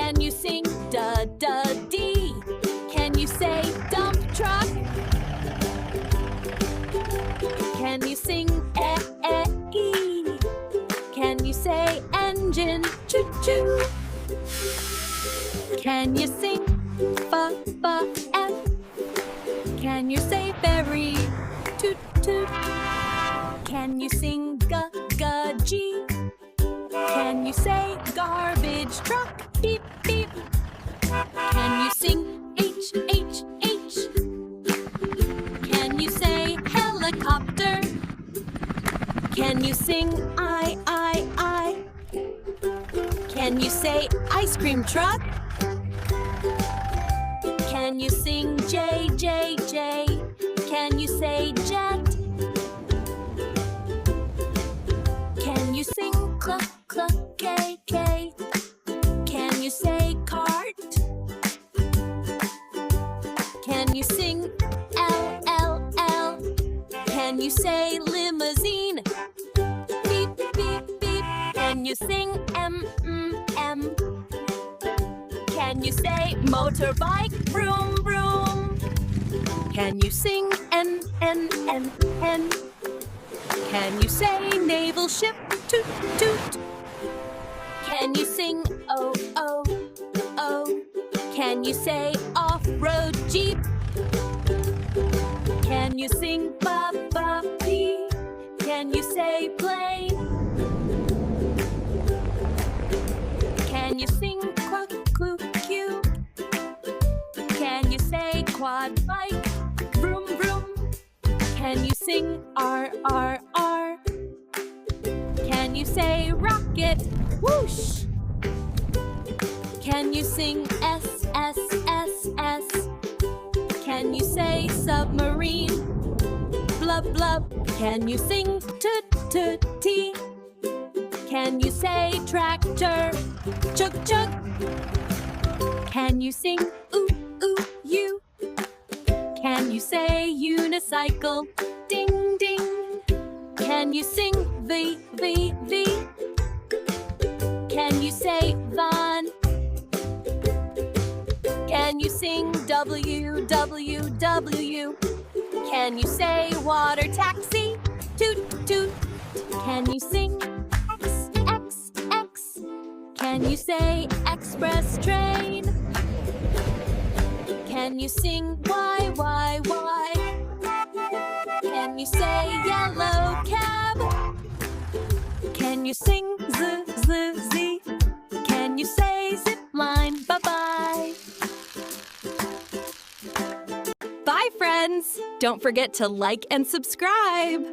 Can you sing da-da-dee? Can you say dump truck? Can you sing e-e-e? Can you say engine? Choo-choo. Can you sing fa-fa-f? Can you say ferry? Toot-toot. Can you sing ga-ga-gee? Can you say garbage truck? Beep, beep. Can you sing H-H-H? Can you say helicopter? Can you sing I? Can you say ice cream truck? Can you sing J-J-J? Can you say jet? Can you sing K-K? Can you say cart? Can you sing L? Can you say limousine? Beep, beep, beep. Can you sing M? Can you say motorbike? Vroom, vroom. Can you sing N? Can you say naval ship? Toot, toot. Can you sing O? Can you say off-road jeep? Can you sing ba-ba-bee? Can you say plane? Can you sing quack-coo-coo? Can you say quad bike? Vroom, vroom. Can you sing R? Can you say rocket? Whoosh. Can you sing S? Can you say submarine? Blub, blub. Can you sing T? Can you say tractor? Chug, chug. Can you sing you? Can you say unicycle? Ding, ding. Can you sing V? Can you say van? Can you sing W? Can you say water taxi? Toot, toot. Can you sing X? Can you say express train? Can you sing Y? Can you say yellow cab? Can you sing Z? Can you say zipline? Bye-bye. Bye, friends! Don't forget to like and subscribe.